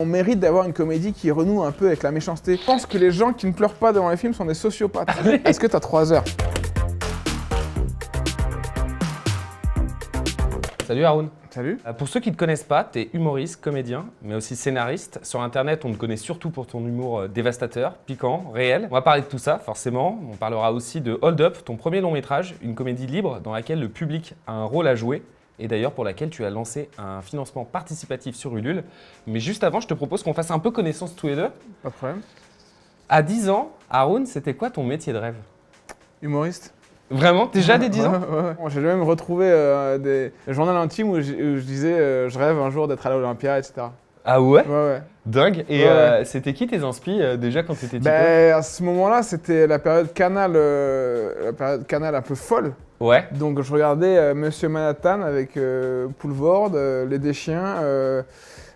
On mérite d'avoir une comédie qui renoue un peu avec la méchanceté. Je pense que les gens qui ne pleurent pas devant les films sont des sociopathes. Est-ce que t'as 3 heures? Salut Haroun. Salut. Pour ceux qui ne te connaissent pas, tu es humoriste, comédien, mais aussi scénariste. Sur Internet, on te connaît surtout pour ton humour dévastateur, piquant, réel. On va parler de tout ça, forcément. On parlera aussi de Hold Up, ton premier long métrage, une comédie libre dans laquelle le public a un rôle à jouer. Et d'ailleurs pour laquelle tu as lancé un financement participatif sur Ulule. Mais juste avant, je te propose qu'on fasse un peu connaissance tous les deux. Pas de problème. À 10 ans, Haroun, c'était quoi ton métier de rêve? Humoriste. Vraiment? Déjà dès 10 ans? Ouais. Bon, j'ai même retrouvé des journaux intimes où je disais je rêve un jour d'être à l'Olympia, etc. Ah ouais? Ouais. Dingue. Et Ouais. C'était qui tes inspi déjà quand tu étais petit? À ce moment-là, c'était la période Canal un peu folle. Ouais. Donc je regardais Monsieur Manhattan avec Poulvord, Les Deschiens,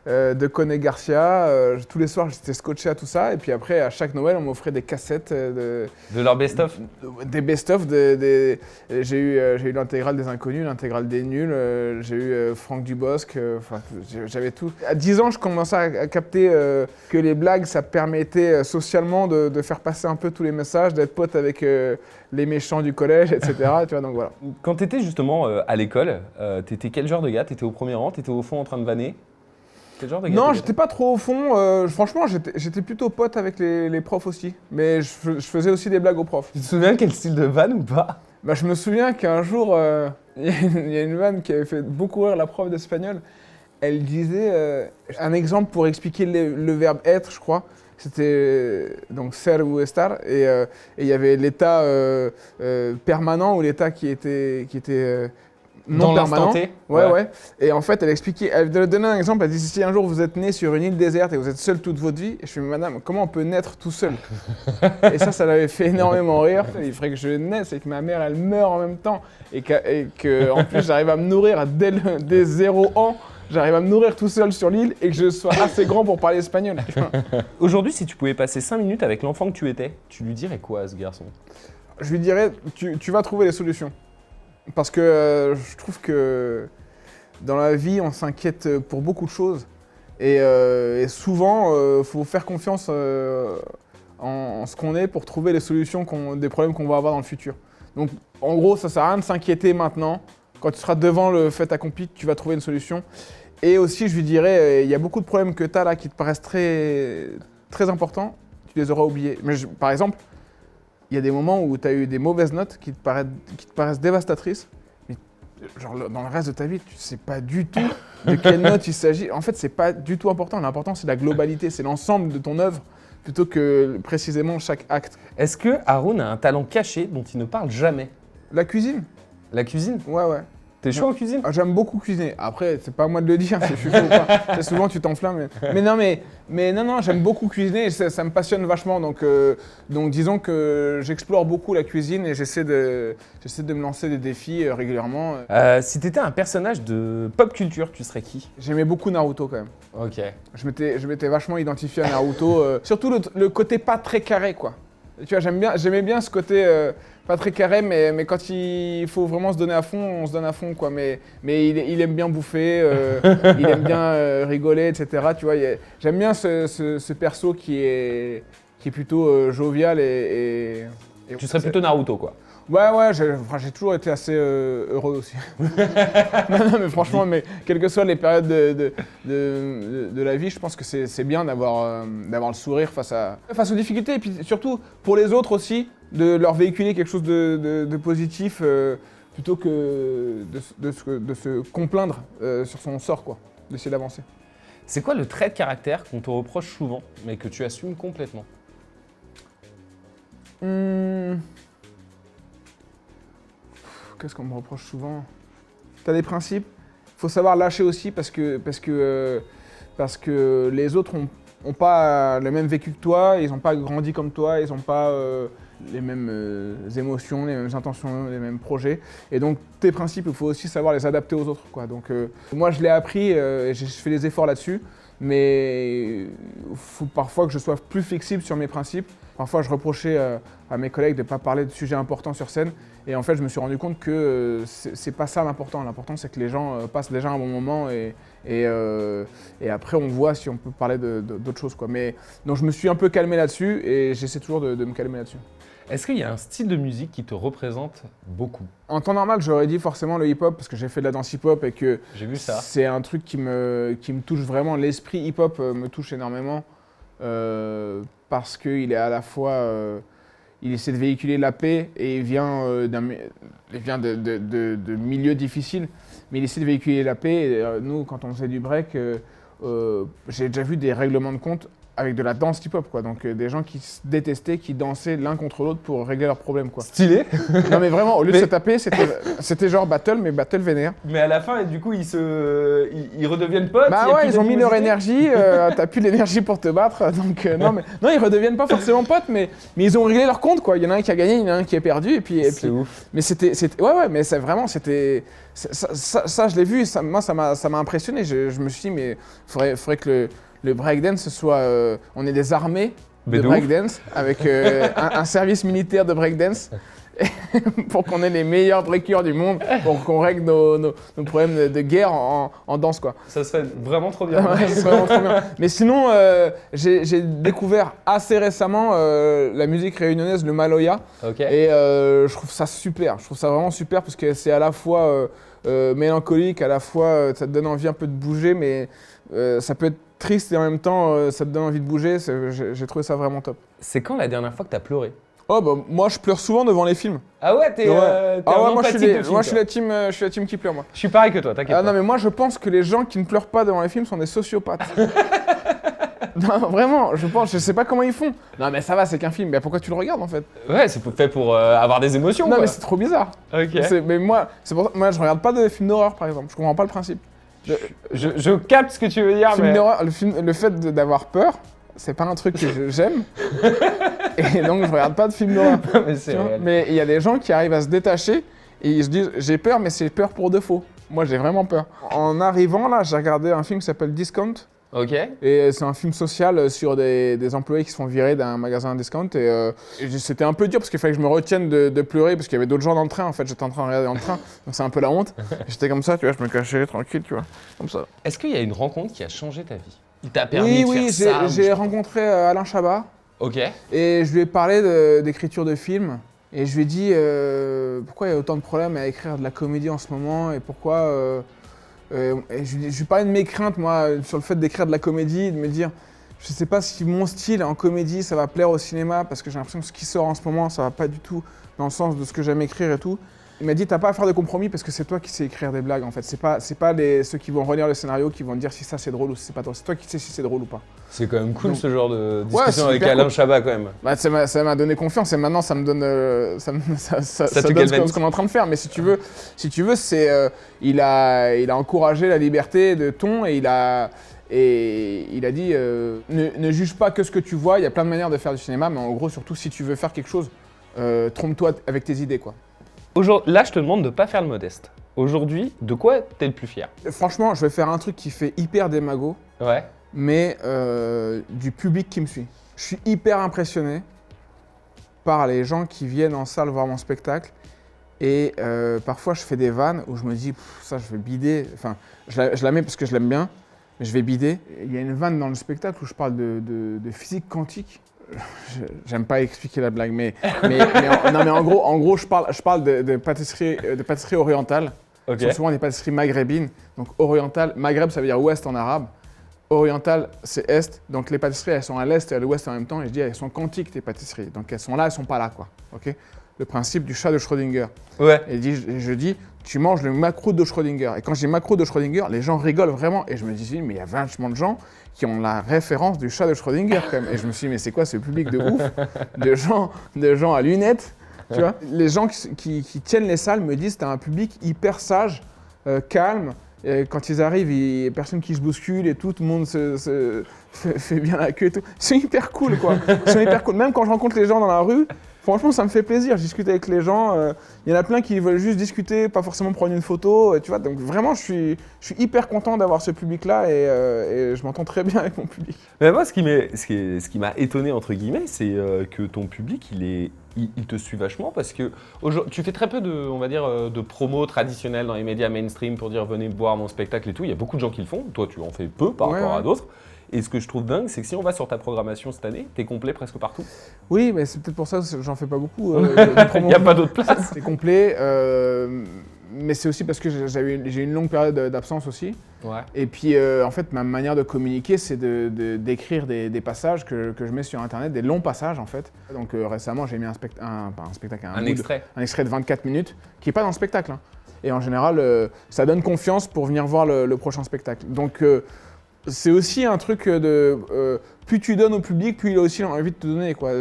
de Coney Garcia. Tous les soirs, j'étais scotché à tout ça. Et puis après, à chaque Noël, on m'offrait des cassettes De leur best-of? des best-of. J'ai eu l'intégrale des Inconnus, l'intégrale des Nuls. J'ai eu Franck Dubosc. J'avais tout. À 10 ans, je commençais à capter que les blagues, ça permettait socialement de faire passer un peu tous les messages, d'être pote avec les méchants du collège, etc. Tu vois, donc voilà. Quand tu étais justement à l'école, t'étais quel genre de gars? T'étais au premier rang? T'étais au fond en train de vanner? Quel genre de gars Non, t'étais? j'étais pas trop au fond. Franchement, j'étais plutôt pote avec les profs aussi. Mais je faisais aussi des blagues aux profs. Tu te souviens quel style de vanne ou pas? Bah, je me souviens qu'un jour, il y a une vanne qui avait fait beaucoup rire la prof d'espagnol. Elle disait un exemple pour expliquer le verbe être, je crois. C'était donc ser ou estar. Et il y avait l'état permanent ou l'état qui était non Dans permanent. l'instant T? Ouais. Et en fait, elle donnait un exemple. Elle disait si un jour vous êtes né sur une île déserte et vous êtes seul toute votre vie, et je fais madame, comment on peut naître tout seul? Et ça l'avait fait énormément rire. Il faudrait que je naisse et que ma mère elle meure en même temps et que en plus j'arrive à me nourrir dès 0 ans. J'arrive à me nourrir tout seul sur l'île et que je sois assez grand pour parler espagnol. Aujourd'hui, si tu pouvais passer 5 minutes avec l'enfant que tu étais, tu lui dirais quoi à ce garçon? Je lui dirais, tu vas trouver les solutions. Parce que je trouve que dans la vie, on s'inquiète pour beaucoup de choses. Et souvent, il faut faire confiance en ce qu'on est pour trouver les solutions des problèmes qu'on va avoir dans le futur. Donc, en gros, ça sert à rien de s'inquiéter maintenant. Quand tu seras devant le fait accompli, tu vas trouver une solution. Et aussi, je lui dirais, il y a beaucoup de problèmes que tu as là qui te paraissent très, très importants, tu les auras oubliés. Mais par exemple, il y a des moments où tu as eu des mauvaises notes qui te paraissent dévastatrices, mais genre dans le reste de ta vie, tu ne sais pas du tout de quelle note il s'agit. En fait, c'est pas du tout important. L'important, c'est la globalité, c'est l'ensemble de ton œuvre, plutôt que précisément chaque acte. Est-ce que Haroun a un talent caché dont il ne parle jamais? La cuisine? La cuisine? Ouais. T'es chaud en cuisine? J'aime beaucoup cuisiner. Après, c'est pas à moi de le dire si je suis chaud ou pas. C'est souvent, tu t'enflammes. Mais non, j'aime beaucoup cuisiner et ça me passionne vachement. Donc disons que j'explore beaucoup la cuisine et j'essaie de me lancer des défis régulièrement. Si t'étais un personnage de pop culture, tu serais qui? J'aimais beaucoup Naruto quand même. Ok. Je m'étais vachement identifié à Naruto. Surtout le côté pas très carré, quoi. Tu vois, j'aimais bien ce côté pas très carré, mais quand il faut vraiment se donner à fond, on se donne à fond, quoi. Mais il aime bien bouffer, il aime bien rigoler, etc. Tu vois, j'aime bien ce perso qui est plutôt jovial et Tu serais plutôt Naruto, quoi. Ouais, j'ai toujours été assez heureux aussi. non, mais franchement, quelles que soient les périodes de la vie, je pense que c'est bien d'avoir le sourire face aux difficultés. Et puis surtout, pour les autres aussi, de leur véhiculer quelque chose de positif plutôt que de se complaindre sur son sort, quoi. D'essayer d'avancer. C'est quoi le trait de caractère qu'on te reproche souvent, mais que tu assumes complètement? Qu'est-ce qu'on me reproche souvent? T'as des principes, il faut savoir lâcher aussi parce que les autres ont pas le même vécu que toi, ils n'ont pas grandi comme toi, ils n'ont pas les mêmes émotions, les mêmes intentions, les mêmes projets. Et donc tes principes, il faut aussi savoir les adapter aux autres, quoi. Donc moi je l'ai appris et j'ai fait des efforts là-dessus, mais il faut parfois que je sois plus flexible sur mes principes parfois je reprochais à mes collègues de ne pas parler de sujets importants sur scène. Et en fait, je me suis rendu compte que c'est pas ça l'important. L'important, c'est que les gens passent déjà un bon moment et après, on voit si on peut parler d'autres choses, quoi. Mais donc, je me suis un peu calmé là-dessus et j'essaie toujours de me calmer là-dessus. Est-ce qu'il y a un style de musique qui te représente beaucoup? En temps normal, j'aurais dit forcément le hip-hop parce que j'ai fait de la danse hip-hop et que J'ai vu ça. c'est un truc qui me touche vraiment. L'esprit hip-hop me touche énormément parce qu'il est à la fois... il essaie de véhiculer la paix et il vient de milieux difficiles, mais il essaie de véhiculer la paix. Et, nous, quand on faisait du break, j'ai déjà vu des règlements de compte avec de la danse hip-hop, quoi. Donc des gens qui se détestaient, qui dansaient l'un contre l'autre pour régler leurs problèmes, quoi. Stylé. Non mais vraiment, au lieu de se taper, c'était genre battle, mais battle vénère. Mais à la fin, du coup, ils redeviennent potes. Bah ouais, ils ont mis leur énergie, t'as plus l'énergie pour te battre, donc non, ils redeviennent pas forcément potes, mais ils ont réglé leur compte, quoi. Il y en a un qui a gagné, il y en a un qui a perdu, et puis C'est ouf. mais ouais, mais c'est vraiment, c'était, ça je l'ai vu, ça m'a impressionné, je me suis dit, mais faudrait que le breakdance soit, on est des armées de breakdance avec un service militaire de breakdance pour qu'on ait les meilleurs breakers du monde, pour qu'on règle nos problèmes de guerre en danse, quoi. Ça serait vraiment trop bien. Ouais, ça serait vraiment trop bien. Mais sinon, j'ai découvert assez récemment la musique réunionnaise, le Maloya, et je trouve ça super. Je trouve ça vraiment super parce que c'est à la fois mélancolique, à la fois ça te donne envie un peu de bouger, mais ça peut être triste et en même temps ça te donne envie de bouger. J'ai trouvé ça vraiment top. C'est quand la dernière fois que t'as pleuré? Oh bah moi je pleure souvent devant les films. Ah ouais, t'es moi je empathique suis la team qui pleure, moi. Je suis pareil que toi, t'inquiète pas. Non mais moi je pense que les gens qui ne pleurent pas devant les films sont des sociopathes. Non vraiment, je sais pas comment ils font. Non mais ça va, c'est qu'un film, mais pourquoi tu le regardes en fait? Ouais, c'est fait pour avoir des émotions. Non quoi. mais c'est trop bizarre. Ok. Mais moi je regarde pas de films d'horreur par exemple, je comprends pas le principe. Je capte ce que tu veux dire, Film mais... d'horreur, le fait d'avoir peur, c'est pas un truc que j'aime. Et donc je regarde pas de films d'horreur. mais c'est vois. réel. Mais il y a des gens qui arrivent à se détacher et ils se disent j'ai peur, mais c'est peur pour de faux. Moi j'ai vraiment peur. En arrivant là, j'ai regardé un film qui s'appelle Discount. Ok. Et c'est un film social sur des employés qui se font virer d'un magasin discount. Et c'était un peu dur parce qu'il fallait que je me retienne de pleurer parce qu'il y avait d'autres gens dans le train. En fait, j'étais en train de regarder dans le train, donc c'est un peu la honte. J'étais comme ça, tu vois, je me cachais tranquille, tu vois, comme ça. Est-ce qu'il y a une rencontre qui a changé ta vie? Il t'a permis de faire ça? Oui, j'ai rencontré Alain Chabat. Ok. Et je lui ai parlé d'écriture de films. Et je lui ai dit pourquoi il y a autant de problèmes à écrire de la comédie en ce moment et pourquoi... et je lui parlais de mes craintes, moi, sur le fait d'écrire de la comédie, de me dire, je sais pas si mon style en comédie, ça va plaire au cinéma, parce que j'ai l'impression que ce qui sort en ce moment, ça va pas du tout dans le sens de ce que j'aime écrire et tout. Il m'a dit, t'as pas à faire de compromis parce que c'est toi qui sais écrire des blagues, en fait. C'est pas ceux qui vont relire le scénario qui vont te dire si ça c'est drôle ou si c'est pas drôle. C'est toi qui sais si c'est drôle ou pas. C'est quand même cool. Donc, ce genre de ouais, discussion avec Alain Chabat quand même. Bah, ça m'a donné confiance et maintenant ça me donne ça donne ce qu'on est en train de faire. Mais si tu veux, c'est il a encouragé la liberté de ton et il a dit ne juge pas que ce que tu vois. Il y a plein de manières de faire du cinéma, mais en gros surtout si tu veux faire quelque chose, trompe-toi avec tes idées, quoi. Là, je te demande de pas faire le modeste. Aujourd'hui, de quoi t'es le plus fier? Franchement, je vais faire un truc qui fait hyper démago. Ouais. Mais du public qui me suit. Je suis hyper impressionné par les gens qui viennent en salle voir mon spectacle et parfois je fais des vannes où je me dis ça je vais bider, enfin je la mets parce que je l'aime bien, mais je vais bider. Il y a une vanne dans le spectacle où je parle de physique quantique. J'aime pas expliquer la blague, mais en gros je parle de pâtisserie orientale. Okay. Ce sont souvent des pâtisseries maghrébines, donc orientale, Maghreb ça veut dire ouest en arabe. Oriental, c'est Est, donc les pâtisseries, elles sont à l'Est et à l'Ouest en même temps, et je dis, elles sont quantiques, tes pâtisseries, donc elles sont là, elles sont pas là, quoi, ok? Le principe du chat de Schrödinger. Ouais. Et je dis, tu manges le macro de Schrödinger, et quand je dis macro de Schrödinger, les gens rigolent vraiment, et je me dis, mais il y a vachement de gens qui ont la référence du chat de Schrödinger, quand même, et je me suis dit, mais c'est quoi ce public de ouf, de gens à lunettes, tu vois? Les gens qui tiennent les salles me disent, t'as un public hyper sage, calme. Et quand ils arrivent, il n'y a personne qui se bouscule et tout le monde se fait bien la queue et tout. C'est hyper cool, quoi. C'est hyper cool. Même quand je rencontre les gens dans la rue, Franchement, ça me fait plaisir. Je discute avec les gens. Il y en a plein qui veulent juste discuter, pas forcément prendre une photo. Tu vois, donc vraiment, je suis hyper content d'avoir ce public-là et je m'entends très bien avec mon public. Mais moi, ce qui m'a étonné, entre guillemets, c'est que ton public, il te suit vachement parce que tu fais très peu on va dire, de promos traditionnels dans les médias mainstream pour dire venez voir mon spectacle et tout. Il y a beaucoup de gens qui le font. Toi, tu en fais peu par rapport à d'autres. Et ce que je trouve dingue, c'est que si on va sur ta programmation cette année, t'es complet presque partout. Oui, mais c'est peut-être pour ça que j'en fais pas beaucoup. Il n'y a pas d'autre place. C'est complet, mais c'est aussi parce que j'ai eu une longue période d'absence aussi. Ouais. Et puis, en fait, ma manière de communiquer, c'est d'écrire des passages que je mets sur Internet, des longs passages, en fait. Donc, récemment, j'ai mis un extrait de 24 minutes, qui n'est pas dans le spectacle. Hein. Et en général, ça donne confiance pour venir voir le prochain spectacle. Donc, c'est aussi un truc plus tu donnes au public, plus il a aussi envie de te donner. Quoi.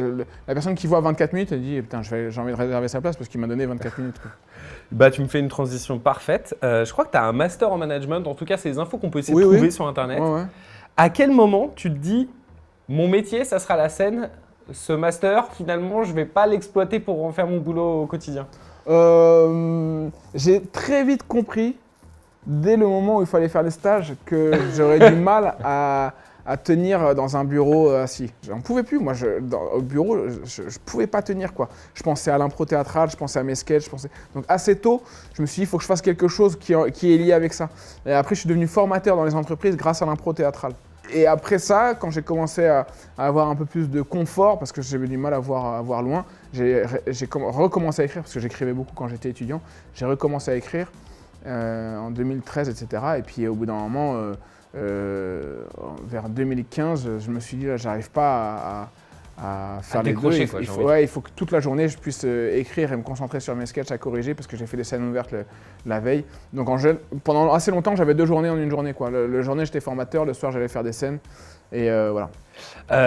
La personne qui voit 24 minutes, elle dit putain, j'ai envie de réserver sa place parce qu'il m'a donné 24 minutes. Quoi. Bah, tu me fais une transition parfaite. Je crois que tu as un master en management. En tout cas, c'est des infos qu'on peut essayer de trouver sur Internet. Ouais. À quel moment tu te dis mon métier, ça sera la scène, ce master, finalement, je ne vais pas l'exploiter pour en faire mon boulot au quotidien? J'ai très vite compris, dès le moment où il fallait faire les stages, que j'aurais du mal à tenir dans un bureau assis. J'en pouvais plus, moi, au bureau, je pouvais pas tenir, quoi. Je pensais à l'impro théâtrale, je pensais à mes sketchs, Donc assez tôt, je me suis dit, il faut que je fasse quelque chose qui est lié avec ça. Et après, je suis devenu formateur dans les entreprises grâce à l'impro théâtrale. Et après ça, quand j'ai commencé à avoir un peu plus de confort, parce que j'avais du mal à voir loin, j'ai recommencé à écrire, parce que j'écrivais beaucoup quand j'étais étudiant. J'ai recommencé à écrire en 2013, etc. Et puis au bout d'un moment, vers 2015, je me suis dit, là, j'arrive pas à faire les deux. Il faut que toute la journée, je puisse écrire et me concentrer sur mes sketchs à corriger, parce que j'ai fait des scènes ouvertes la veille. Donc pendant assez longtemps, j'avais 2 journées en une journée. Quoi. Le journée, j'étais formateur, le soir, j'allais faire des scènes. Et voilà.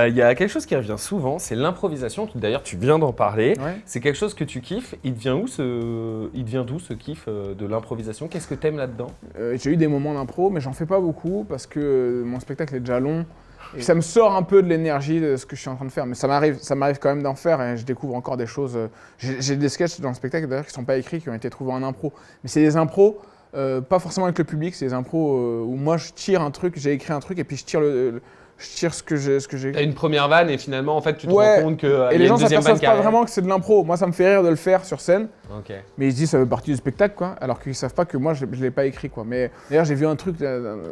Il y a quelque chose qui revient souvent, c'est l'improvisation. D'ailleurs, tu viens d'en parler. Ouais. C'est quelque chose que tu kiffes. Il vient d'où ce kiff de l'improvisation? Qu'est-ce que tu aimes là-dedans? J'ai eu des moments d'impro, mais j'en fais pas beaucoup parce que mon spectacle est déjà long. Et ça me sort un peu de l'énergie de ce que je suis en train de faire. Mais ça m'arrive quand même d'en faire et je découvre encore des choses. J'ai des sketchs dans le spectacle d'ailleurs qui ne sont pas écrits, qui ont été trouvés en impro. Mais c'est des impros, pas forcément avec le public, c'est des impros où moi je tire un truc, j'ai écrit un truc et puis je tire ce que j'ai. T'as une première vanne et finalement en fait tu te rends compte que et les gens ne s'aperçoivent pas vraiment que c'est de l'impro. Moi ça me fait rire de le faire sur scène. Okay. Mais ils se disent ça fait partie du spectacle quoi, alors qu'ils savent pas que moi je l'ai pas écrit quoi. Mais d'ailleurs j'ai vu un truc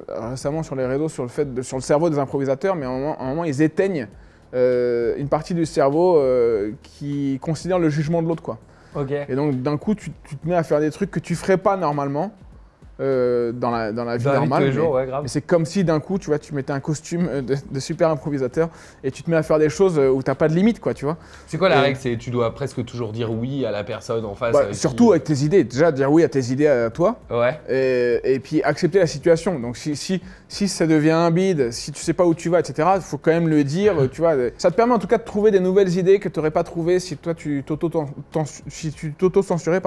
récemment sur les réseaux sur le cerveau des improvisateurs, mais à un moment ils éteignent une partie du cerveau qui considère le jugement de l'autre quoi. Okay. Et donc d'un coup tu te mets à faire des trucs que tu ferais pas normalement. Dans la vie normale, mais c'est comme si d'un coup, tu vois, tu mettais un costume de super improvisateur et tu te mets à faire des choses où t'as pas de limite, quoi, tu vois. C'est quoi la règle? C'est tu dois presque toujours dire oui à la personne en face. Surtout avec tes idées. Déjà dire oui à tes idées à toi. Ouais. Et puis accepter la situation. Donc si ça devient un bide, si tu sais pas où tu vas, etc. Il faut quand même le dire, tu vois. Ça te permet en tout cas de trouver des nouvelles idées que tu n'aurais pas trouvées si toi tu t'auto-censurais,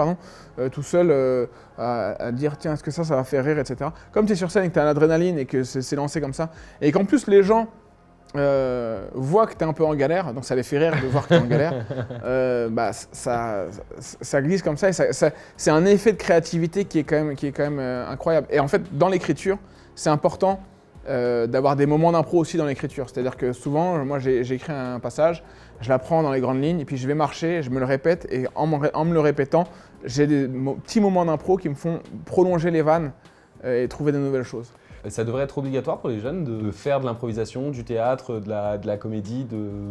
tout seul à dire tiens est-ce que ça va faire rire, etc. Comme tu es sur scène et que tu as l'adrénaline et que c'est lancé comme ça, et qu'en plus les gens voient que tu es un peu en galère, donc ça les fait rire de voir que tu es en galère, ça glisse comme ça, et c'est un effet de créativité qui est quand même incroyable. Et en fait, dans l'écriture, c'est important d'avoir des moments d'impro aussi dans l'écriture. C'est-à-dire que souvent, moi j'ai écrit un passage, je l'apprends dans les grandes lignes, et puis je vais marcher, je me le répète, et en me le répétant, j'ai des petits moments d'impro qui me font prolonger les vannes et trouver de nouvelles choses. Ça devrait être obligatoire pour les jeunes de faire de l'improvisation, du théâtre, de la comédie,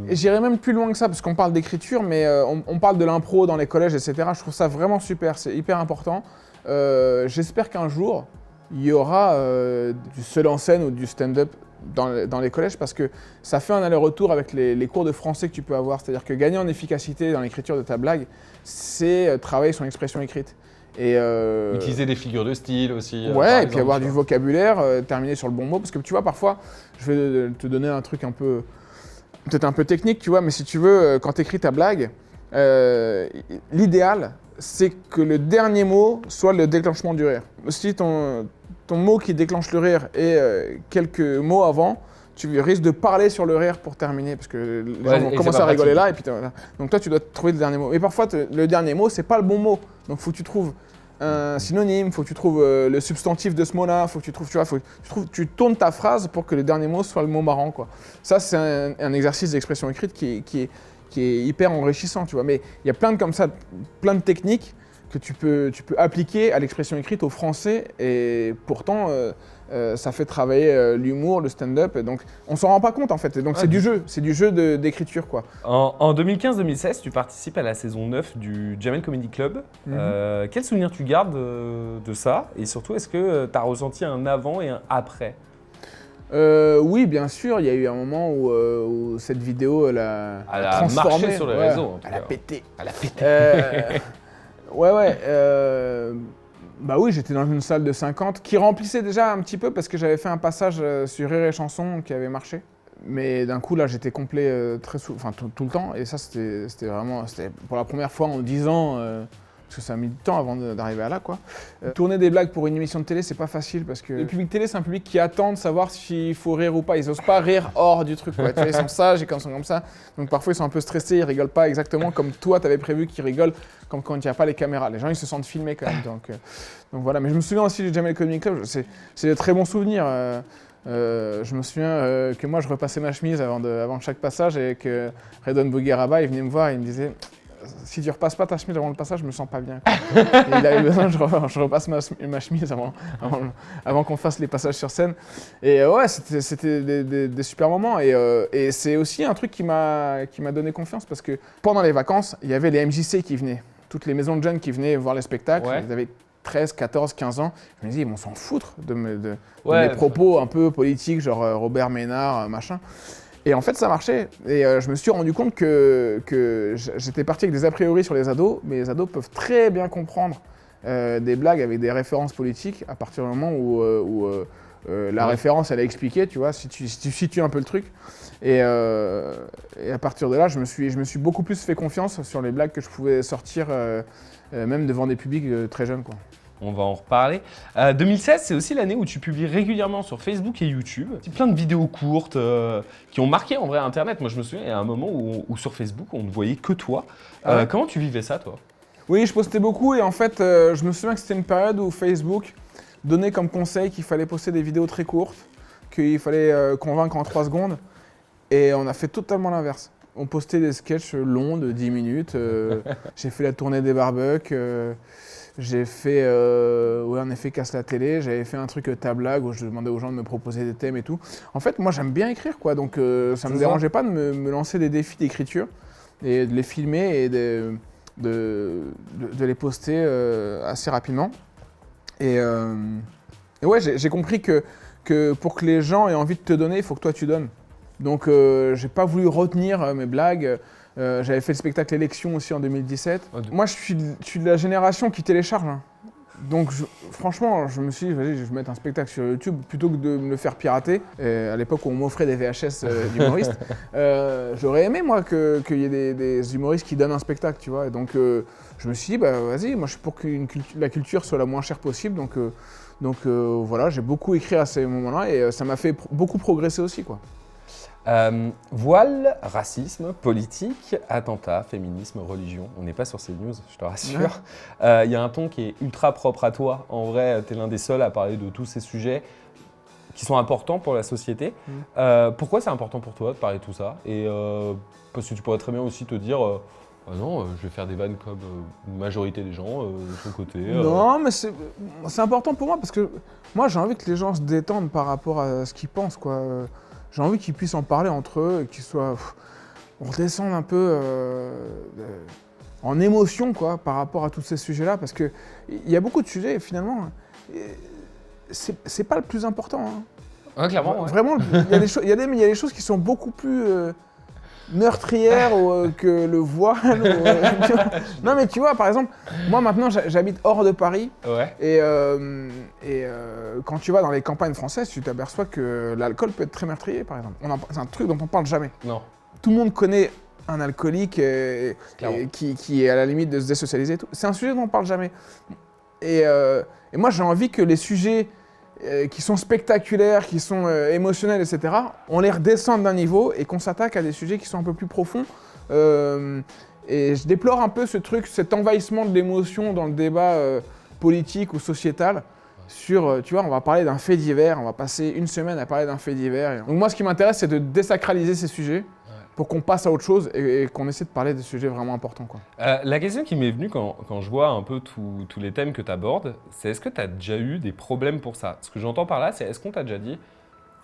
Et j'irais même plus loin que ça, parce qu'on parle d'écriture, mais on parle de l'impro dans les collèges, etc. Je trouve ça vraiment super, c'est hyper important. J'espère qu'un jour, il y aura du seul en scène ou du stand-up dans les collèges, parce que ça fait un aller-retour avec les cours de français que tu peux avoir. C'est-à-dire que gagner en efficacité dans l'écriture de ta blague, c'est travailler son expression écrite. Et utiliser des figures de style aussi. Ouais, et puis avoir du vocabulaire, terminer sur le bon mot. Parce que tu vois, parfois, je vais te donner un truc peut-être un peu technique, tu vois, mais si tu veux, quand tu écris ta blague, l'idéal, c'est que le dernier mot soit le déclenchement du rire. Si ton mot qui déclenche le rire est quelques mots avant, tu risques de parler sur le rire pour terminer, parce que les gens vont et commencer c'est à pas rigoler pratique. là, et puis voilà. Donc toi, tu dois trouver le dernier mot. Et parfois, le dernier mot, c'est pas le bon mot. Donc faut que tu trouves un synonyme, faut que tu trouves le substantif de ce mot-là, faut que tu trouves, tu vois, tu tournes ta phrase pour que le dernier mot soit le mot marrant, quoi. Ça, c'est un exercice d'expression écrite qui est hyper enrichissant, tu vois. Mais il y a plein de techniques que tu peux appliquer à l'expression écrite au français, et pourtant, ça fait travailler l'humour, le stand-up, et donc on s'en rend pas compte en fait. Et donc c'est du jeu d'écriture, quoi. En 2015-2016, tu participes à la saison 9 du Jamel Comedy Club. Quel souvenir tu gardes de ça? Et surtout, est-ce que tu as ressenti un avant et un après? Oui, bien sûr, il y a eu un moment où cette vidéo, elle a transformé. Marché sur les réseaux, en tout Elle cas. a pété. Elle a pété. Ouais. Bah oui, j'étais dans une salle de 50 qui remplissait déjà un petit peu parce que j'avais fait un passage sur Rire et Chanson qui avait marché. Mais d'un coup, là, j'étais complet tout le temps. Et ça, c'était pour la première fois en 10 ans, parce que ça a mis du temps avant d'arriver à là, quoi. Tourner des blagues pour une émission de télé, c'est pas facile parce que le public télé, c'est un public qui attend de savoir s'il faut rire ou pas. Ils osent pas rire hors du truc, quoi. Tu vois, ils sont sages et quand ils sont comme ça. Donc parfois, ils sont un peu stressés, ils rigolent pas exactement comme toi, t'avais prévu qu'ils rigolent, comme quand il n'y a pas les caméras. Les gens, ils se sentent filmés quand même. Donc voilà. Mais je me souviens aussi du Jamel Comedy Club, c'est de très bons souvenirs. Je me souviens que moi, je repassais ma chemise avant chaque passage et que Redon Bougueraba, il venait me voir et il me disait si tu repasses pas ta chemise avant le passage, je me sens pas bien. Et il avait besoin que je repasse ma chemise avant qu'on fasse les passages sur scène. Et ouais, c'était des super moments. Et c'est aussi un truc qui m'a donné confiance parce que pendant les vacances, il y avait les MJC qui venaient. Toutes les maisons de jeunes qui venaient voir les spectacles. Ouais. Ils avaient 13, 14, 15 ans. Je me disais, ils vont s'en foutre de mes propos un peu politiques, genre Robert Ménard, machin. Et en fait, ça marchait. Et je me suis rendu compte que j'étais parti avec des a priori sur les ados, mais les ados peuvent très bien comprendre des blagues avec des références politiques à partir du moment où la référence, elle est expliquée, tu vois, si tu situes un peu le truc. Et à partir de là, je me suis beaucoup plus fait confiance sur les blagues que je pouvais sortir, même devant des publics très jeunes, quoi. On va en reparler. 2016, c'est aussi l'année où tu publies régulièrement sur Facebook et YouTube. C'est plein de vidéos courtes qui ont marqué en vrai Internet. Moi, je me souviens, il y a un moment où sur Facebook, on ne voyait que toi. Ouais. Comment tu vivais ça, toi? Oui, je postais beaucoup et en fait, je me souviens que c'était une période où Facebook donnait comme conseil qu'il fallait poster des vidéos très courtes, qu'il fallait convaincre en 3 secondes. Et on a fait totalement l'inverse. On postait des sketchs longs de 10 minutes. J'ai fait la tournée des barbecues. J'ai fait, en effet, Casse la télé. J'avais fait un truc tablag où je demandais aux gens de me proposer des thèmes et tout. En fait, moi, j'aime bien écrire, quoi. Donc, ça me dérangeait pas de me lancer des défis d'écriture et de les filmer et de les poster assez rapidement. Et ouais, j'ai compris que pour que les gens aient envie de te donner, il faut que toi, tu donnes. Donc, j'ai pas voulu retenir mes blagues. J'avais fait le spectacle Élection aussi en 2017. Moi, je suis de la génération qui télécharge. Hein. Donc, franchement, je me suis dit, vas-y, je vais mettre un spectacle sur YouTube plutôt que de me le faire pirater. Et à l'époque où on m'offrait des VHS d'humoristes, j'aurais aimé, moi, qu'il y ait des humoristes qui donnent un spectacle, tu vois. Et donc, je me suis dit, bah, vas-y, moi, je suis pour que la culture soit la moins chère possible. Donc voilà, j'ai beaucoup écrit à ces moments-là et ça m'a fait beaucoup progresser aussi, quoi. Voile, racisme, politique, attentat, féminisme, religion. On n'est pas sur ces news, je te rassure. Il y a un ton qui est ultra propre à toi. En vrai, tu es l'un des seuls à parler de tous ces sujets qui sont importants pour la société. Pourquoi c'est important pour toi de parler de tout ça? Et parce que tu pourrais très bien aussi te dire ah non, je vais faire des vannes comme une majorité des gens de son côté. Non, mais c'est important pour moi parce que moi j'ai envie que les gens se détendent par rapport à ce qu'ils pensent, quoi. J'ai envie qu'ils puissent en parler entre eux, qu'ils soient... on redescende un peu en émotion, quoi, par rapport à tous ces sujets-là, parce qu'il y a beaucoup de sujets, finalement, c'est pas le plus important. Hein. Ouais, clairement. Ouais. Vraiment, il y a des choses qui sont beaucoup plus meurtrières que le voile. Non, mais tu vois, par exemple, moi maintenant, j'habite hors de Paris. Ouais. Et quand tu vas dans les campagnes françaises, tu t'aperçois que l'alcool peut être très meurtrier, par exemple. C'est un truc dont on parle jamais. Non. Tout le monde connaît un alcoolique qui est à la limite de se désocialiser et tout. C'est un sujet dont on parle jamais. Et moi, j'ai envie que les sujets qui sont spectaculaires, qui sont émotionnels, etc., on les redescend d'un niveau et qu'on s'attaque à des sujets qui sont un peu plus profonds. Et je déplore un peu ce truc, cet envahissement de l'émotion dans le débat politique ou sociétal. Sur, tu vois, on va parler d'un fait divers, on va passer une semaine à parler d'un fait divers. Donc moi, ce qui m'intéresse, c'est de désacraliser ces sujets pour qu'on passe à autre chose et qu'on essaie de parler des sujets vraiment importants, quoi. La question qui m'est venue quand je vois un peu tous les thèmes que tu abordes, c'est est-ce que tu as déjà eu des problèmes pour ça? Ce que j'entends par là, c'est est-ce qu'on t'a déjà dit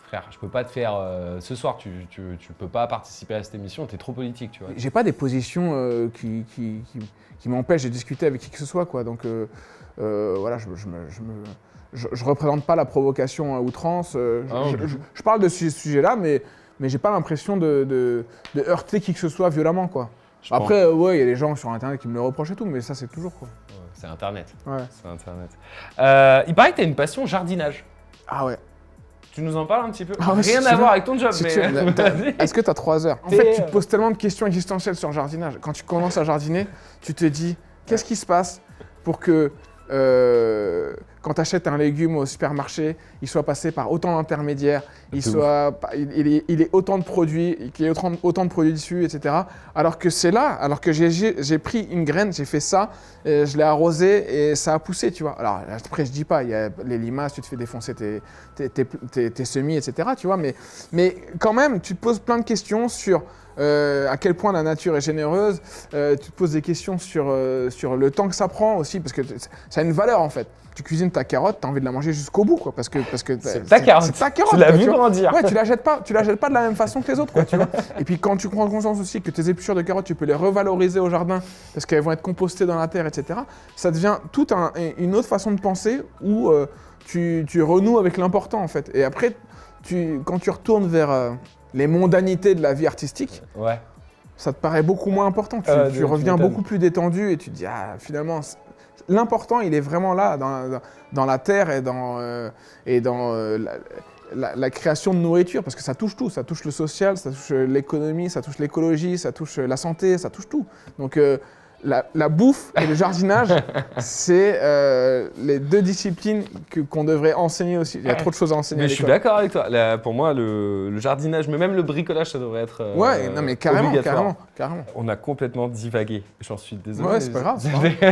frère, je peux pas te faire ce soir, tu peux pas participer à cette émission, t'es trop politique, tu vois. J'ai pas des positions qui m'empêchent de discuter avec qui que ce soit, quoi. Donc voilà, je représente pas la provocation à outrance. Je parle de ce sujet-là, mais j'ai pas l'impression de heurter qui que ce soit violemment, quoi. Après, ouais, il y a des gens sur Internet qui me le reprochent et tout, mais ça, c'est toujours, quoi. Ouais, c'est Internet. Ouais. C'est Internet. Il paraît que t'as une passion jardinage. Ah ouais. Tu nous en parles un petit peu? Ah ouais, Rien si à tu voir veux. avec ton job, Si mais... Est-ce que tu as 3 heures? En fait, tu te poses tellement de questions existentielles sur le jardinage. Quand tu commences à jardiner, tu te dis, qu'est-ce qui se passe pour que quand tu achètes un légume au supermarché, il soit passé par autant d'intermédiaires, il ait autant de produits, qu'il y ait autant de produits dessus, etc. Alors que c'est là, alors que j'ai pris une graine, j'ai fait ça, je l'ai arrosé et ça a poussé, tu vois. Alors après, je dis pas, il y a les limaces, tu te fais défoncer tes semis, etc. Tu vois, mais quand même, tu te poses plein de questions sur à quel point la nature est généreuse, tu te poses des questions sur le temps que ça prend aussi, parce que ça a une valeur en fait. Tu cuisines ta carotte, tu as envie de la manger jusqu'au bout, quoi, parce que c'est ta carotte. C'est ta carotte. Tu l'as vu vois. grandir. Ouais, tu la jettes pas de la même façon que les autres, quoi, tu vois. Et puis quand tu prends conscience aussi que tes épluchures de carottes, tu peux les revaloriser au jardin parce qu'elles vont être compostées dans la terre, etc. Ça devient toute une autre façon de penser où tu renoues avec l'important en fait. Et après, quand tu retournes vers les mondanités de la vie artistique, ouais. Ça te paraît beaucoup moins important. Tu reviens beaucoup plus détendu et tu te dis, ah, finalement, l'important, il est vraiment là, dans la terre et dans la création de nourriture, parce que ça touche tout. Ça touche le social, ça touche l'économie, ça touche l'écologie, ça touche la santé, ça touche tout. Donc, la bouffe et le jardinage, c'est les 2 disciplines qu'on devrait enseigner aussi. Il y a trop de choses à enseigner. Mais je suis d'accord avec toi. Pour moi, le jardinage, mais même le bricolage, ça devrait être ouais, non mais carrément. On a complètement divagué. J'en suis désolé. Ouais, c'est pas grave.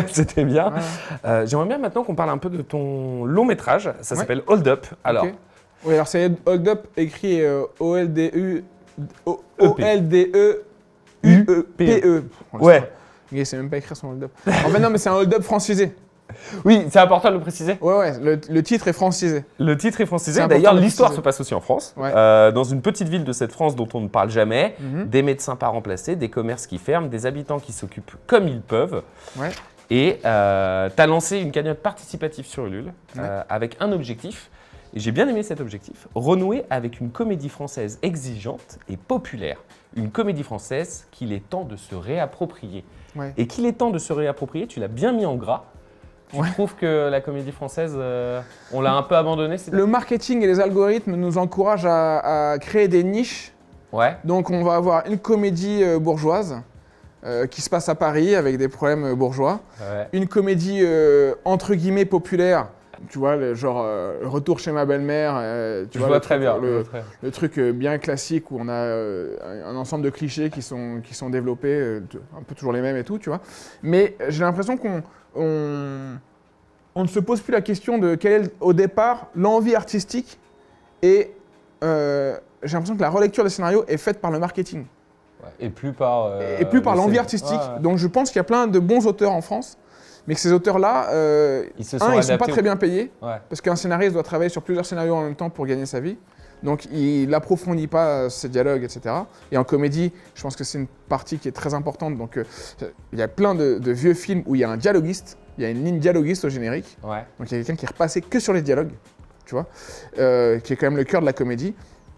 C'était bien. Ouais. J'aimerais bien maintenant qu'on parle un peu de ton long métrage. Ça s'appelle Hold Up. Alors. Okay. Oui, alors c'est Hold Up écrit O-L-D-E U-E-P-E. Ouais. Il sait même pas écrire son hold-up. En fait, non, mais c'est un hold-up francisé. Oui, c'est important de le préciser. Ouais, le titre est francisé. Le titre est francisé. D'ailleurs, l'histoire se passe aussi en France. Ouais. Dans une petite ville de cette France dont on ne parle jamais, des médecins pas remplacés, des commerces qui ferment, des habitants qui s'occupent comme ils peuvent. Ouais. Et tu as lancé une cagnotte participative sur Ulule avec un objectif. Et j'ai bien aimé cet objectif, renouer avec une comédie française exigeante et populaire. Une comédie française qu'il est temps de se réapproprier. Ouais. Et qu'il est temps de se réapproprier, tu l'as bien mis en gras. Tu trouves que la comédie française, on l'a un peu abandonnée? Le marketing et les algorithmes nous encouragent à créer des niches. Ouais. Donc on va avoir une comédie bourgeoise qui se passe à Paris avec des problèmes bourgeois. Ouais. Une comédie entre guillemets populaire. Tu vois, genre Retour chez ma belle-mère, tu vois très bien. Le truc bien classique où on a un ensemble de clichés qui sont développés, un peu toujours les mêmes et tout, tu vois. Mais j'ai l'impression qu'on ne se pose plus la question de quelle est au départ l'envie artistique et j'ai l'impression que la relecture des scénarios est faite par le marketing. Ouais, et plus par l'envie artistique. Ouais. Donc je pense qu'il y a plein de bons auteurs en France. Mais que ces auteurs-là, ils sont pas très bien payés, parce qu'un scénariste doit travailler sur plusieurs scénarios en même temps pour gagner sa vie. Donc il n'approfondit pas ses dialogues, etc. Et en comédie, je pense que c'est une partie qui est très importante. Donc il y a plein de vieux films où il y a un dialoguiste, il y a une ligne dialoguiste au générique. Ouais. Donc il y a quelqu'un qui est repassé que sur les dialogues, tu vois, qui est quand même le cœur de la comédie.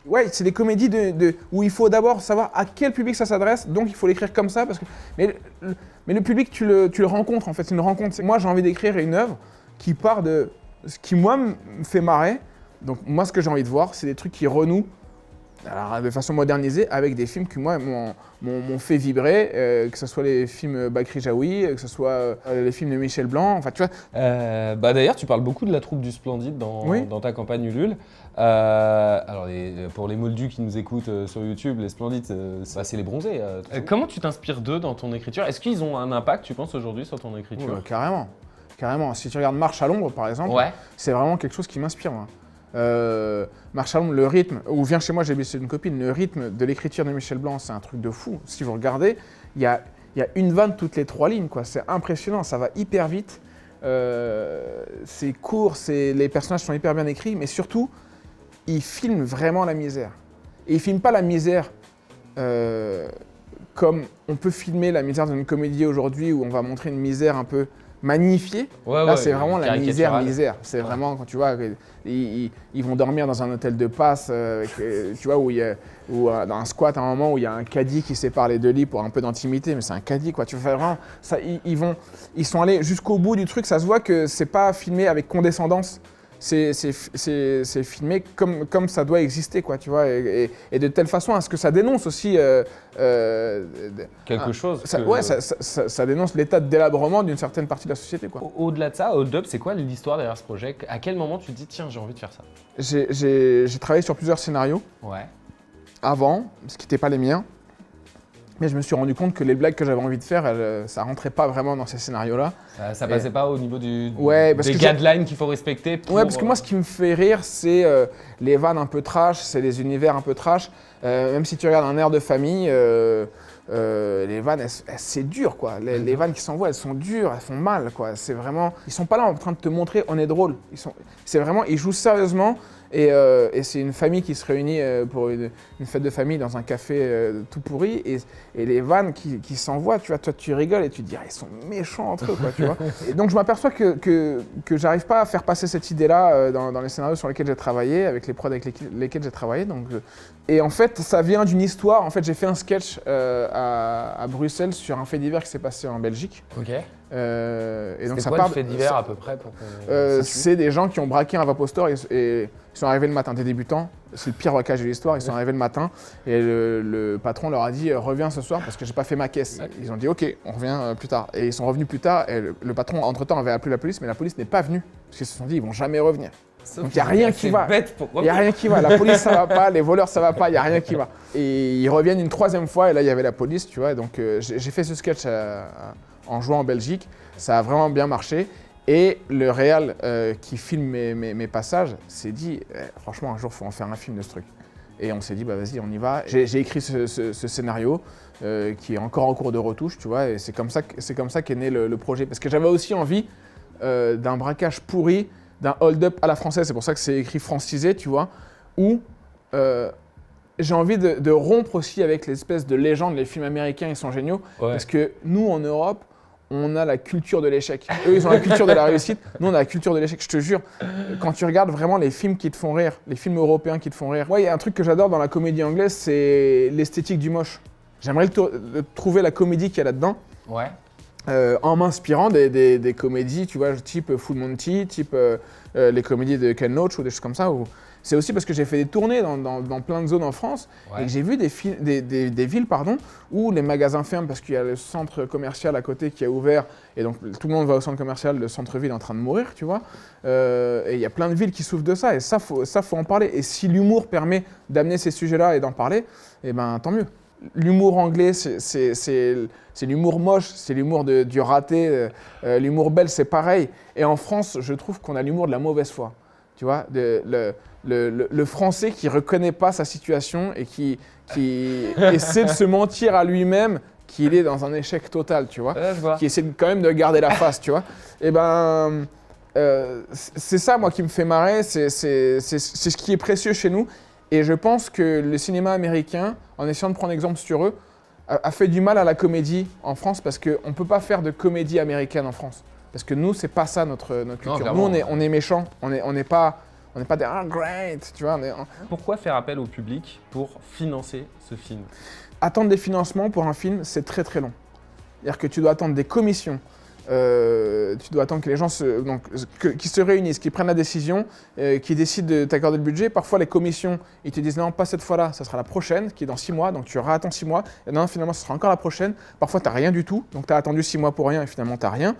Ouais, c'est des comédies où il faut d'abord savoir à quel public ça s'adresse, donc il faut l'écrire comme ça, parce que mais le public, tu le rencontres en fait, c'est une rencontre. Moi, j'ai envie d'écrire une œuvre qui part de ce qui, moi, me fait marrer. Donc moi, ce que j'ai envie de voir, c'est des trucs qui renouent Alors, de façon modernisée, avec des films qui, moi, m'ont fait vibrer, que ce soit les films Bakri Jaoui, que ce soit les films de Michel Blanc, enfin, tu vois. D'ailleurs, tu parles beaucoup de la troupe du Splendide dans ta campagne Ulule. Alors, pour les moldus qui nous écoutent sur YouTube, les Splendides, c'est les bronzés. Comment tu t'inspires d'eux dans ton écriture? Est-ce qu'ils ont un impact, tu penses, aujourd'hui sur ton écriture? Carrément. Carrément. Si tu regardes Marche à l'ombre, par exemple, c'est vraiment quelque chose qui m'inspire, moi. Marche à l'ombre, le rythme, ou Viens chez moi, j'ai blessé une copine, le rythme de l'écriture de Michel Blanc, c'est un truc de fou. Si vous regardez, il y a une vanne toutes les 3 lignes, quoi. C'est impressionnant, ça va hyper vite. C'est court, les personnages sont hyper bien écrits, mais surtout, il filme vraiment la misère. Et il filme pas la misère comme on peut filmer la misère d'une comédie aujourd'hui où on va montrer une misère un peu magnifiée. Là, c'est vraiment la misère. C'est vraiment quand tu vois, ils vont dormir dans un hôtel de passe, tu vois, ou dans un squat à un moment où il y a un caddie qui sépare les 2 lits pour un peu d'intimité, mais c'est un caddie, quoi. Tu fais vraiment ça, ils sont allés jusqu'au bout du truc. Ça se voit que c'est pas filmé avec condescendance. C'est filmé comme ça doit exister, quoi, tu vois, et de telle façon à ce que ça dénonce aussi quelque chose. Ça dénonce l'état de délabrement d'une certaine partie de la société, quoi. Au-delà de ça, Hold Up, c'est quoi l'histoire derrière ce projet? À quel moment tu te dis tiens, j'ai envie de faire ça? J'ai travaillé sur plusieurs scénarios avant, ce qui n'étaient pas les miens. Mais je me suis rendu compte que les blagues que j'avais envie de faire, ça rentrait pas vraiment dans ces scénarios-là. Ça passait pas au niveau des guidelines qu'il faut respecter Ouais, parce que moi, ce qui me fait rire, c'est les vannes un peu trash, c'est les univers un peu trash. Même si tu regardes Un air de famille, les vannes, c'est dur, quoi. Les vannes qui s'envoient, elles sont dures, elles font mal, quoi. C'est vraiment... Ils sont pas là en train de te montrer, on est drôle. C'est vraiment... Ils jouent sérieusement. Et c'est une famille qui se réunit pour une fête de famille dans un café tout pourri. Et les vannes qui s'envoient, tu vois, toi tu rigoles et tu te dis, ils sont méchants entre eux, quoi, tu vois. Et donc je m'aperçois que j'arrive pas à faire passer cette idée-là dans les scénarios sur lesquels j'ai travaillé, avec les prods avec lesquels j'ai travaillé. Donc, et en fait, ça vient d'une histoire. En fait, j'ai fait un sketch à Bruxelles sur un fait divers qui s'est passé en Belgique. Ok. Et donc c'est quoi le fait divers à peu près pour c'est des gens qui ont braqué un vapostor et ils sont arrivés le matin, des débutants. C'est le pire braquage de l'histoire. Ils sont arrivés le matin et le patron leur a dit reviens ce soir parce que j'ai pas fait ma caisse. Ils ont dit ok, on revient plus tard. Et ils sont revenus plus tard et le patron entre-temps avait appelé la police, mais la police n'est pas venue parce qu'ils se sont dit ils vont jamais revenir. Donc il n'y a rien qui va. Il n'y a rien qui va. La police ça va pas, les voleurs ça va pas, il n'y a rien qui va. Et ils reviennent une 3e fois et là il y avait la police, tu vois. Donc j'ai fait ce sketch en jouant en Belgique. Ça a vraiment bien marché. Et le réal qui filme mes passages s'est dit franchement un jour il faut en faire un film de ce truc. Et on s'est dit bah vas-y on y va. J'ai écrit ce scénario qui est encore en cours de retouche, tu vois. Et c'est comme ça qu'est né le projet. Parce que j'avais aussi envie d'un braquage pourri, d'un hold-up à la française. C'est pour ça que c'est écrit francisé, tu vois. Où j'ai envie de rompre aussi avec l'espèce de légende. Les films américains ils sont géniaux. Parce que nous en Europe, on a la culture de l'échec. Eux, ils ont la culture de la réussite. Nous, on a la culture de l'échec. Je te jure, quand tu regardes vraiment les films qui te font rire, les films européens qui te font rire, il y a un truc que j'adore dans la comédie anglaise, c'est l'esthétique du moche. J'aimerais trouver la comédie qu'il y a là-dedans. En m'inspirant des comédies, tu vois, type Full Monty, type les comédies de Ken Loach ou des choses comme ça. C'est aussi parce que j'ai fait des tournées dans plein de zones en France et que j'ai vu des villes où les magasins ferment parce qu'il y a le centre commercial à côté qui a ouvert et donc tout le monde va au centre commercial, le centre-ville est en train de mourir, tu vois. Et il y a plein de villes qui souffrent de ça et ça faut en parler. Et si l'humour permet d'amener ces sujets-là et d'en parler, eh ben tant mieux. L'humour anglais, c'est l'humour moche, c'est l'humour du raté. L'humour belge, c'est pareil. Et en France, je trouve qu'on a l'humour de la mauvaise foi. Tu vois, le Français qui ne reconnaît pas sa situation et qui essaie de se mentir à lui-même qu'il est dans un échec total, tu vois. Qui essaie quand même de garder la face, tu vois. Et ben, c'est ça, moi, qui me fait marrer. C'est ce qui est précieux chez nous. Et je pense que le cinéma américain, en essayant de prendre exemple sur eux, a fait du mal à la comédie en France parce qu'on ne peut pas faire de comédie américaine en France. Parce que nous, c'est pas ça notre culture. Nous, on est méchants, on n'est pas des « ah, great », tu vois. Pourquoi faire appel au public pour financer ce film? Attendre des financements pour un film, c'est très très long. C'est-à-dire que tu dois attendre des commissions, tu dois attendre que les gens qu'ils se réunissent, qu'ils prennent la décision, qu'ils décident de t'accorder le budget. Parfois, les commissions, ils te disent non, pas cette fois-là, ça sera la prochaine, qui est dans 6 mois, donc tu attends 6 mois. Et non, finalement, ce sera encore la prochaine. Parfois, tu n'as rien du tout, donc tu as attendu 6 mois pour rien et finalement, tu n'as rien.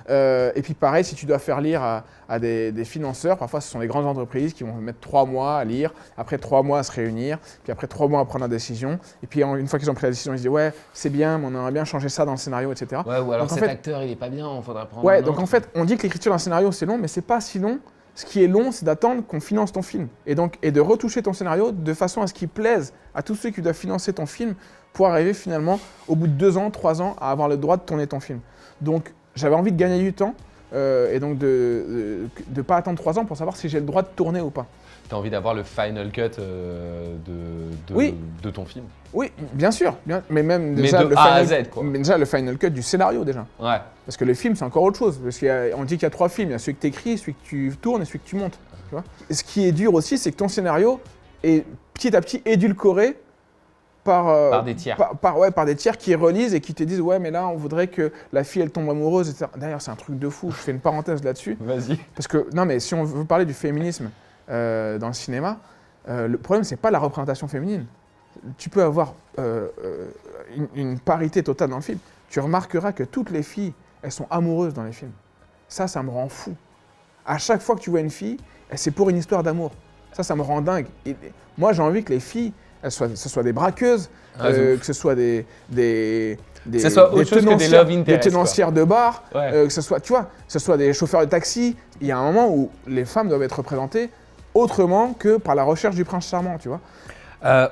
Et puis pareil, si tu dois faire lire à des financeurs, parfois ce sont les grandes entreprises qui vont mettre 3 mois à lire, après 3 mois à se réunir, puis après 3 mois à prendre la décision. Et puis une fois qu'ils ont pris la décision, ils se disent ouais, c'est bien, mais on aimerait bien changer ça dans le scénario, etc. Ouais, ou alors donc, cet acteur, il est pas bien, il faudra prendre. Ouais, donc en fait, on dit que l'écriture d'un scénario c'est long, mais c'est pas si long. Ce qui est long, c'est d'attendre qu'on finance ton film et de retoucher ton scénario de façon à ce qu'il plaise à tous ceux qui doivent financer ton film pour arriver finalement au bout de 2 ans, 3 ans à avoir le droit de tourner ton film. Donc j'avais envie de gagner du temps et donc de ne pas attendre 3 ans pour savoir si j'ai le droit de tourner ou pas. Tu as envie d'avoir le final cut de ton film. Oui, bien sûr, mais même déjà de A à Z, quoi. Mais déjà le final cut du scénario déjà. Ouais. Parce que le film c'est encore autre chose. Parce qu'on dit qu'il y a 3 films, il y a celui que tu écris, celui que tu tournes et celui que tu montes. Tu vois, et ce qui est dur aussi, c'est que ton scénario est petit à petit édulcoré par des tiers. Par des tiers qui relisent et qui te disent ouais mais là on voudrait que la fille elle tombe amoureuse, etc. D'ailleurs c'est un truc de fou, je fais une parenthèse là-dessus. Vas-y. Parce que non mais si on veut parler du féminisme dans le cinéma, le problème c'est pas la représentation féminine. Tu peux avoir une parité totale dans le film. Tu remarqueras que toutes les filles elles sont amoureuses dans les films. Ça me rend fou. À chaque fois que tu vois une fille, c'est pour une histoire d'amour. Ça me rend dingue. Et moi j'ai envie que les filles ce soit des braqueuses, que ce soit des tenancières de bar, que ce soit des chauffeurs de taxi. Il y a un moment où les femmes doivent être représentées autrement que par la recherche du prince charmant, tu vois.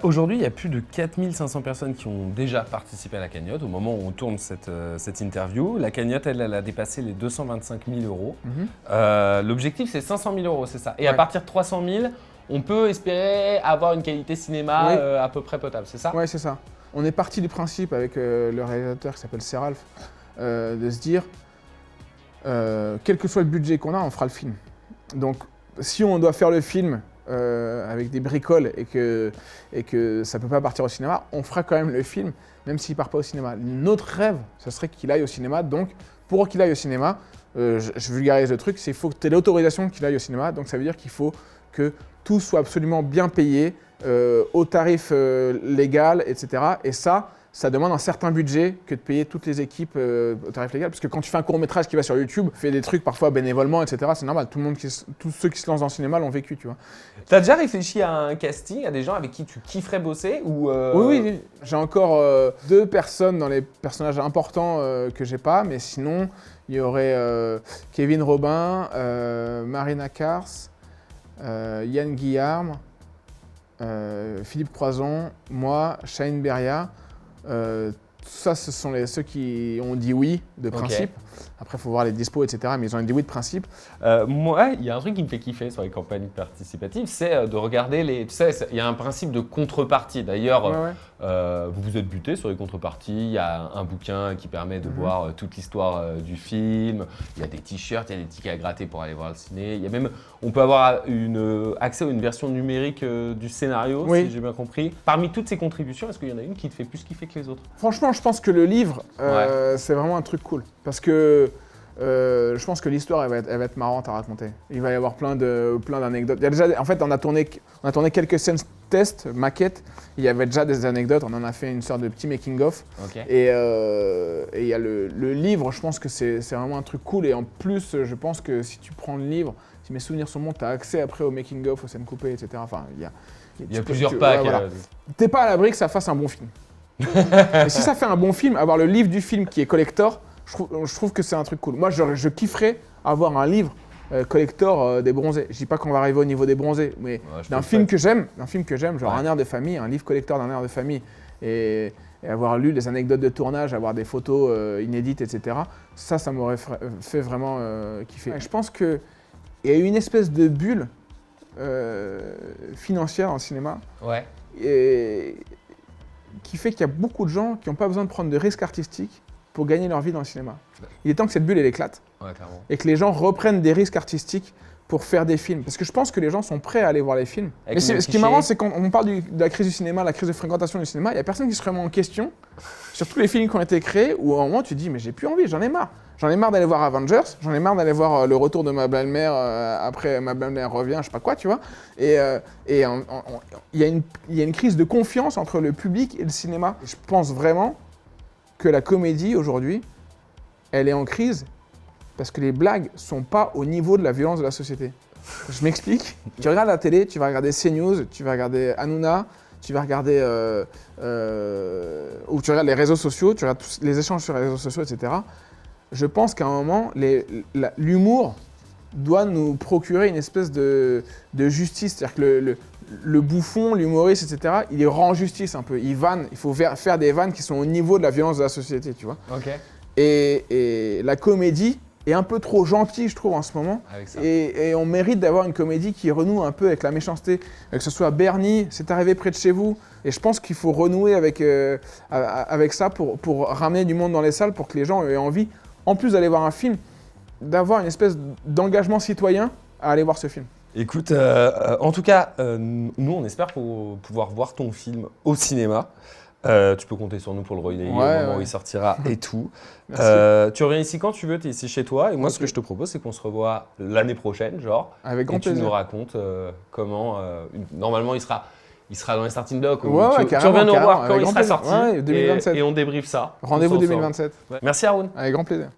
Aujourd'hui, il y a plus de 4500 personnes qui ont déjà participé à la cagnotte au moment où on tourne cette interview. La cagnotte, elle a dépassé les 225 000 euros. L'objectif, c'est 500 000 euros, c'est ça. Et à partir de 300 000, on peut espérer avoir une qualité cinéma à peu près potable, c'est ça? Oui, c'est ça. On est parti du principe avec le réalisateur qui s'appelle Seralf de se dire, quel que soit le budget qu'on a, on fera le film. Donc, si on doit faire le film avec des bricoles et que ça ne peut pas partir au cinéma, on fera quand même le film, même s'il ne part pas au cinéma. Notre rêve, ce serait qu'il aille au cinéma. Donc, pour qu'il aille au cinéma, je vulgarise le truc, c'est qu'il faut que tu aies l'autorisation qu'il aille au cinéma. Donc, ça veut dire qu'il faut que tout soit absolument bien payé, au tarif légal, etc. Et ça demande un certain budget que de payer toutes les équipes au tarif légal. Parce que quand tu fais un court-métrage qui va sur YouTube, fais des trucs parfois bénévolement, etc. C'est normal, tous ceux qui se lancent dans le cinéma l'ont vécu, tu vois. T'as déjà réfléchi à un casting, à des gens avec qui tu kifferais bosser ou Oui. J'ai encore 2 personnes dans les personnages importants que j'ai pas, mais sinon, il y aurait Kevin Robin, Marina Kars, Yann Guillarme, Philippe Croison, moi, Shahine Beria. Ça, ce sont ceux qui ont dit oui de principe. Après, il faut voir les dispos, etc. Mais ils ont dit oui de principe. Moi, il y a un truc qui me fait kiffer sur les campagnes participatives, c'est de regarder les... Tu sais, il y a un principe de contrepartie. D'ailleurs, vous vous êtes buté sur les contreparties. Il y a un bouquin qui permet de voir toute l'histoire du film. Il y a des t-shirts, il y a des tickets à gratter pour aller voir le ciné. Il y a même, on peut avoir accès à une version numérique du scénario, si j'ai bien compris. Parmi toutes ces contributions, est-ce qu'il y en a une qui te fait plus kiffer que les autres? Franchement, je pense que le livre, c'est vraiment un truc cool. Parce que je pense que l'histoire, elle va être marrante à raconter. Il va y avoir plein d'anecdotes. En fait, on a tourné quelques scènes test, maquettes. Il y avait déjà des anecdotes. On en a fait une sorte de petit making-of. Et il y a le livre, je pense que c'est vraiment un truc cool. Et en plus, je pense que si tu prends le livre, si mes souvenirs sont bons, tu as accès après au making-of, aux scènes coupées, etc. Enfin, il y a plusieurs packs. T'es pas à l'abri que ça fasse un bon film. Et si ça fait un bon film, avoir le livre du film qui est collector, je trouve que c'est un truc cool. Moi, je kifferais avoir un livre collector des bronzés. Je dis pas qu'on va arriver au niveau des bronzés, mais d'un film que j'aime, genre Un air de famille, un livre collector d'un air de famille, et avoir lu des anecdotes de tournage, avoir des photos inédites, etc. Ça m'aurait fait vraiment kiffer. Et je pense qu'il y a eu une espèce de bulle financière dans le cinéma. Et qui fait qu'il y a beaucoup de gens qui n'ont pas besoin de prendre de risques artistiques pour gagner leur vie dans le cinéma. Il est temps que cette bulle elle éclate et que les gens reprennent des risques artistiques pour faire des films. Parce que je pense que les gens sont prêts à aller voir les films. Avec Mais le même ce qui est marrant, cliché. c'est quand on parle de la crise du cinéma, la crise de fréquentation du cinéma, il n'y a personne qui se remet en question sur tous les films qui ont été créés où à un moment tu te dis mais j'ai plus envie, j'en ai marre. J'en ai marre d'aller voir Avengers, j'en ai marre d'aller voir le retour de ma belle-mère après ma belle-mère revient, je sais pas quoi, tu vois. Et il y a une crise de confiance entre le public et le cinéma. Je pense vraiment que la comédie aujourd'hui, elle est en crise parce que les blagues sont pas au niveau de la violence de la société. Je m'explique. Tu regardes la télé, tu vas regarder CNews, tu vas regarder Hanouna, tu vas regarder ou tu regardes les réseaux sociaux, tu regardes tous les échanges sur les réseaux sociaux, etc. Je pense qu'à un moment, l'humour doit nous procurer une espèce de justice. C'est-à-dire que le bouffon, l'humoriste, etc., il rend justice un peu. Il vanne, il faut faire des vannes qui sont au niveau de la violence de la société, tu vois. Ok. Et la comédie est un peu trop gentille, je trouve, en ce moment. Avec ça. Et on mérite d'avoir une comédie qui renoue un peu avec la méchanceté. Que ce soit Bernie, c'est arrivé près de chez vous. Et je pense qu'il faut renouer avec ça pour ramener du monde dans les salles, pour que les gens aient envie, en plus d'aller voir un film, d'avoir une espèce d'engagement citoyen à aller voir ce film. Écoute, en tout cas, nous, on espère pouvoir voir ton film au cinéma. Tu peux compter sur nous pour le relayer au moment où il sortira et tout. Tu reviens ici quand tu veux, tu es ici chez toi. Et moi, ce que je te propose, c'est qu'on se revoit l'année prochaine, genre. Avec grand et tu plaisir. nous racontes comment. Normalement, il sera dans les starting blocks. Ouais, tu carrément, reviens nous carrément, revoir quand avec il grand sera plaisir. sorti. Ouais, 2027. Et on débriefe ça. Rendez-vous tous ensemble. 2027. Ouais. Merci, Haroun. Avec grand plaisir.